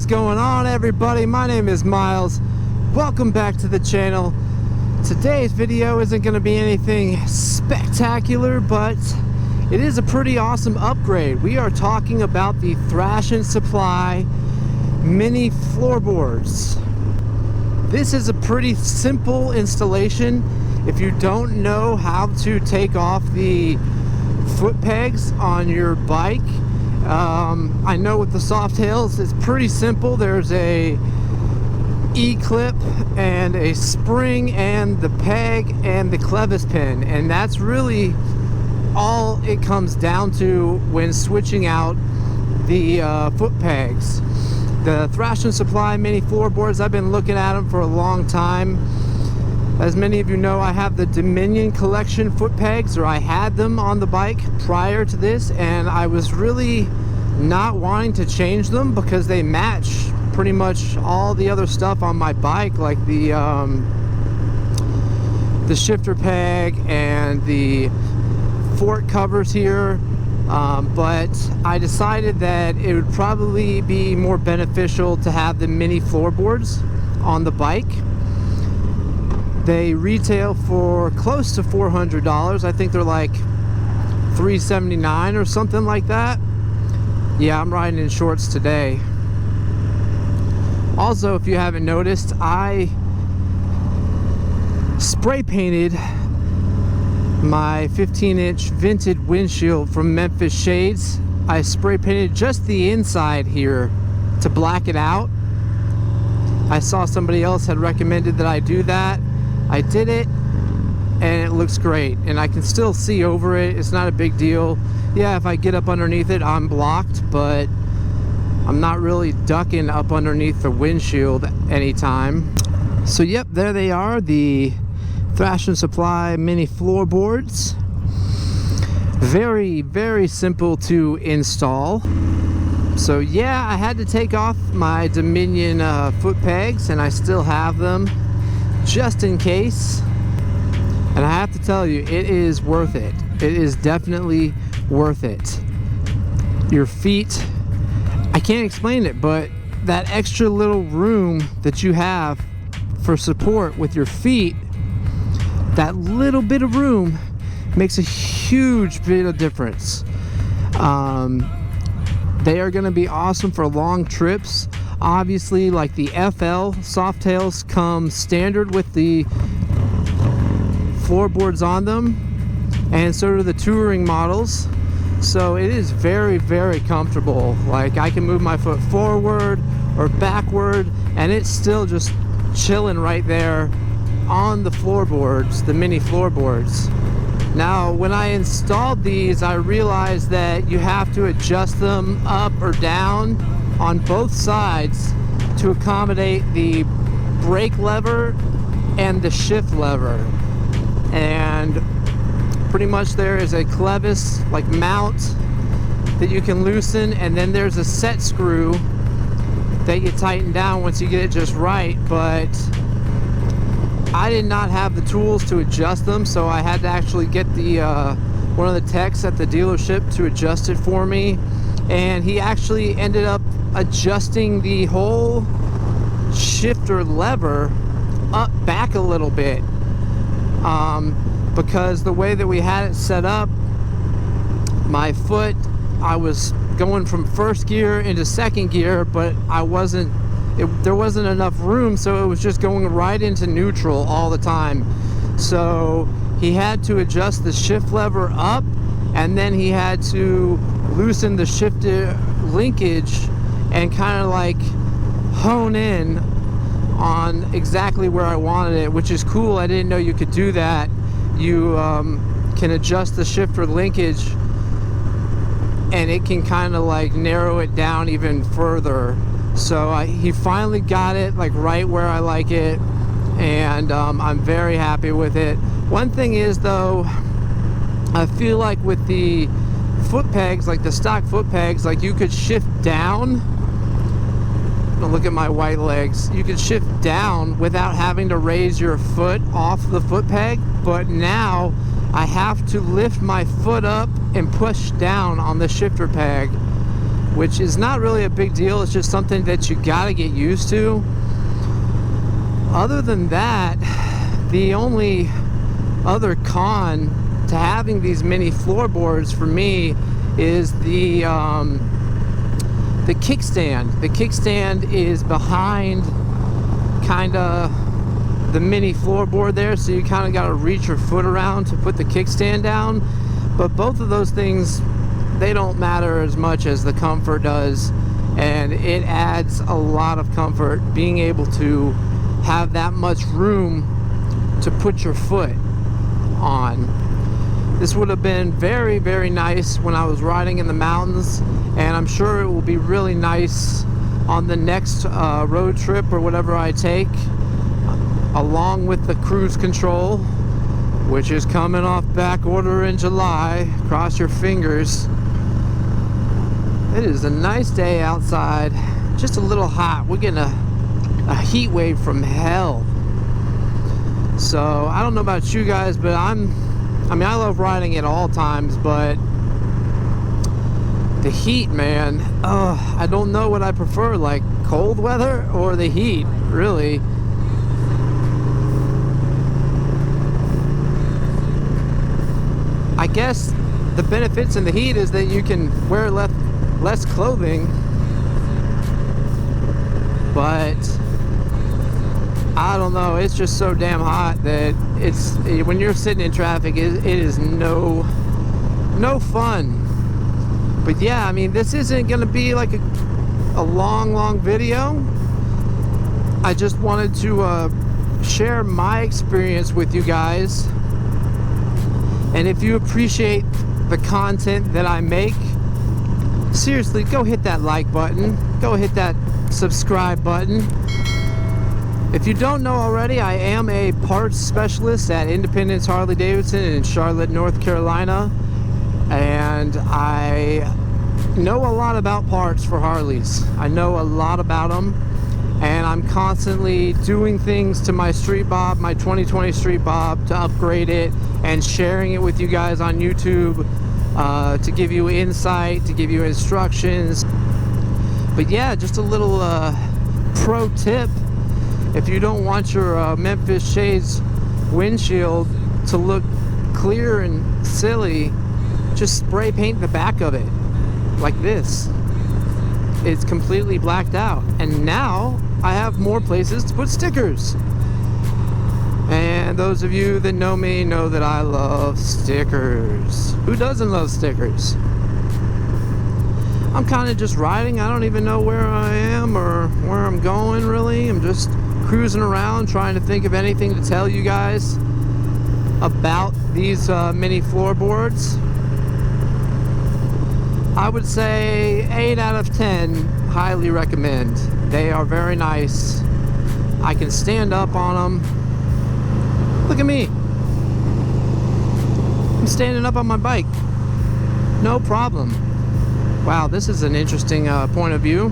is going on, everybody? My name is Miles. Welcome back to the channel. Today's video isn't going to be anything spectacular, but it is a pretty awesome upgrade. We are talking about the Thrashin Supply mini floorboards. This is a pretty simple installation. If you don't know how to take off the foot pegs on your bike, I know with the Softails it's pretty simple. There's a E-clip and a spring and the peg and the clevis pin, and that's really all it comes down to when switching out the foot pegs. The Thrashin Supply mini floorboards, I've been looking at them for a long time. As many of you know, I have the Dominion collection foot pegs, or I had them on the bike prior to this, and I was really not wanting to change them because they match pretty much all the other stuff on my bike, like the shifter peg and the fork covers here. But I decided that it would probably be more beneficial to have the mini floorboards on the bike. They retail for close to $400. I think they're like $379 or something like that. Yeah, I'm riding in shorts today. Also, if you haven't noticed, I spray painted my 15-inch vintage windshield from Memphis Shades. I spray painted just the inside here to black it out. I saw somebody else had recommended that I do that. I did it, and it looks great, and I can still see over it. It's not a big deal. Yeah, if I get up underneath it, I'm blocked, but I'm not really ducking up underneath the windshield anytime. So yep, there they are, the Thrashin Supply mini floorboards. Very, very simple to install. So yeah, I had to take off my Dominion foot pegs, and I still have them just in case. And I have to tell you, it is worth it. It is definitely worth it. Your feet, I can't explain it, but that extra little room that you have for support with your feet, that little bit of room makes a huge bit of difference. They are going to be awesome for long trips. Obviously, like the FL Softails come standard with the floorboards on them, and so do the touring models. So it is very, very comfortable. Like, I can move my foot forward or backward, and it's still just chilling right there on the floorboards, the mini floorboards. Now, when I installed these, I realized that you have to adjust them up or down on both sides to accommodate the brake lever and the shift lever. And pretty much there is a clevis like mount that you can loosen, and then there's a set screw that you tighten down once you get it just right. But I did not have the tools to adjust them, so I had to actually get the one of the techs at the dealership to adjust it for me, and he actually ended up adjusting the whole shifter lever back a little bit, because the way that we had it set up, my foot, I was going from first gear into second gear, but there wasn't enough room, so it was just going right into neutral all the time. So he had to adjust the shift lever up, and then he had to loosen the shifter linkage and kind of like hone in on exactly where I wanted it, which is cool. I didn't know you could do that. You can adjust the shifter linkage, and it can kind of like narrow it down even further. So he finally got it like right where I like it, and I'm very happy with it. One thing is though, I feel like with the foot pegs, like the stock foot pegs, like you could shift down. Look at my white legs. You could shift down without having to raise your foot off the foot peg, but now I have to lift my foot up and push down on the shifter peg which is not really a big deal. It's just something that you gotta get used to. Other than that, the only other con to having these mini floorboards for me is the kickstand. The kickstand is behind kind of the mini floorboard there, so you kind of got to reach your foot around to put the kickstand down. But both of those things, they don't matter as much as the comfort does, and it adds a lot of comfort being able to have that much room to put your foot on. This would have been very, very nice when I was riding in the mountains, and I'm sure it will be really nice on the next road trip or whatever I take, along with the cruise control, which is coming off back order in July. Cross your fingers. It is a nice day outside, just a little hot. We're getting a heat wave from hell. So I don't know about you guys, but I love riding at all times, but the heat, man, I don't know what I prefer, like cold weather or the heat, really. I guess the benefits in the heat is that you can wear less clothing, but I don't know, it's just so damn hot that when you're sitting in traffic, it is no fun. But yeah, I mean, this isn't gonna be like a long video. I just wanted to share my experience with you guys, and if you appreciate the content that I make, seriously, go hit that like button, go hit that subscribe button. If you don't know already, I am a parts specialist at Independence Harley Davidson in Charlotte, North Carolina, and I know a lot about parts for Harleys. I know a lot about them, and I'm constantly doing things to my Street Bob, my 2020 Street Bob, to upgrade it and sharing it with you guys on YouTube, to give you insight, to give you instructions. But yeah, just a little pro tip. If you don't want your Memphis Shades windshield to look clear and silly, just spray paint the back of it like this. It's completely blacked out, and now I have more places to put stickers. And those of you that know me know that I love stickers. Who doesn't love stickers? I'm kind of just riding. I don't even know where I am or where I'm going, really. I'm just cruising around trying to think of anything to tell you guys about these mini floorboards. I would say 8 out of 10 highly recommend. They are very nice. I can stand up on them. Look at me. I'm standing up on my bike. No problem. Wow, this is an interesting point of view.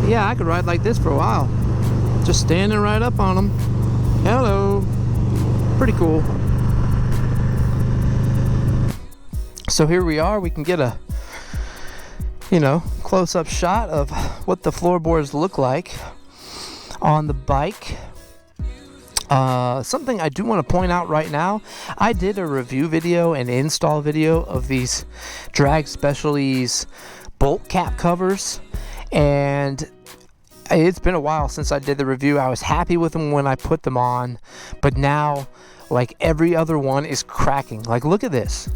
Yeah, I could ride like this for a while. Just standing right up on them. Hello. Pretty cool. So here we are. We can get a, close-up shot of what the floorboards look like on the bike. Something I do want to point out right now, I did a review video and install video of these Drag Specialties bolt cap covers, and it's been a while since I did the review. I was happy with them when I put them on, but now, like, every other one is cracking. Like, look at this.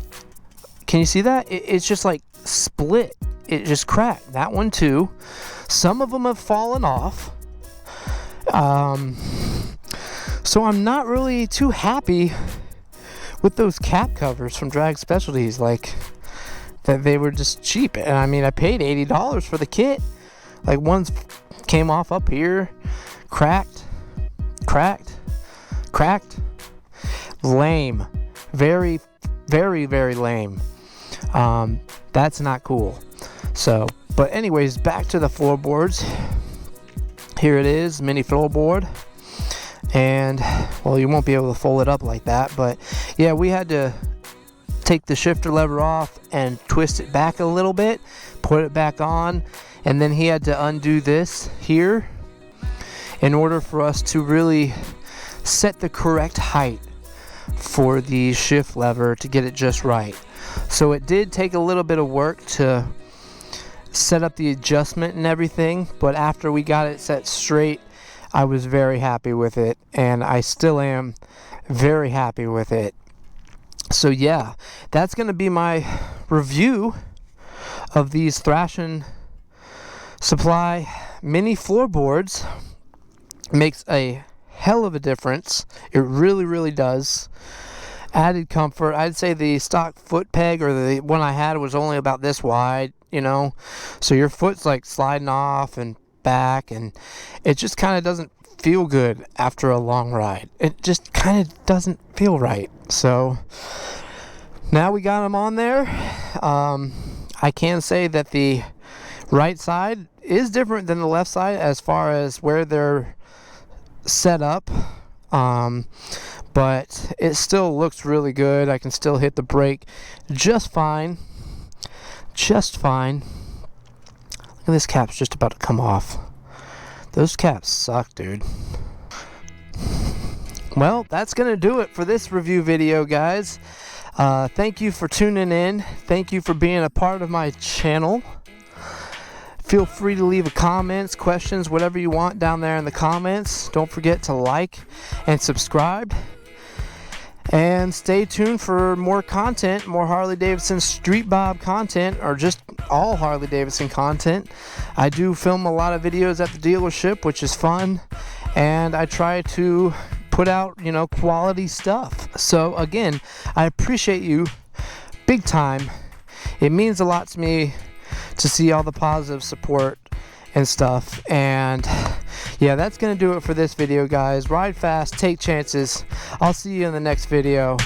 Can you see that? It's just like split. It just cracked. That one too. Some of them have fallen off. So I'm not really too happy with those cap covers from Drag Specialties. Like, that they were just cheap. And I mean, I paid $80 for the kit. Like, ones came off up here, cracked. Lame. Very, very, very lame. That's not cool. So, but anyways, back to the floorboards. Here it is, mini floorboard. And, well, you won't be able to fold it up like that, but yeah, we had to take the shifter lever off and twist it back a little bit, put it back on, and then he had to undo this here in order for us to really set the correct height for the shift lever to get it just right. So it did take a little bit of work to set up the adjustment and everything, but after we got it set straight, I was very happy with it, and I still am very happy with it. So yeah, that's going to be my review of these Thrashin Supply mini floorboards. Makes a hell of a difference. It really, really does. Added comfort. I'd say the stock foot peg, or the one I had, was only about this wide, you know, so your foot's like sliding off and back, and it just kind of doesn't feel good after a long ride. It just kind of doesn't feel right. So now we got them on there. I can say that the right side is different than the left side as far as where they're set up, but it still looks really good. I can still hit the brake just fine. Just fine. Look at this cap's just about to come off. Those caps suck, dude. Well, that's gonna do it for this review video, guys. Thank you for tuning in. Thank you for being a part of my channel. Feel free to leave comments, questions, whatever you want down there in the comments. Don't forget to like and subscribe. And stay tuned for more content, more Harley Davidson Street Bob content, or just all Harley Davidson content. I do film a lot of videos at the dealership, which is fun. And I try to put out, you know, quality stuff. So again, I appreciate you big time. It means a lot to me to see all the positive support and stuff. And yeah, that's gonna do it for this video, guys. Ride fast, take chances. I'll see you in the next video.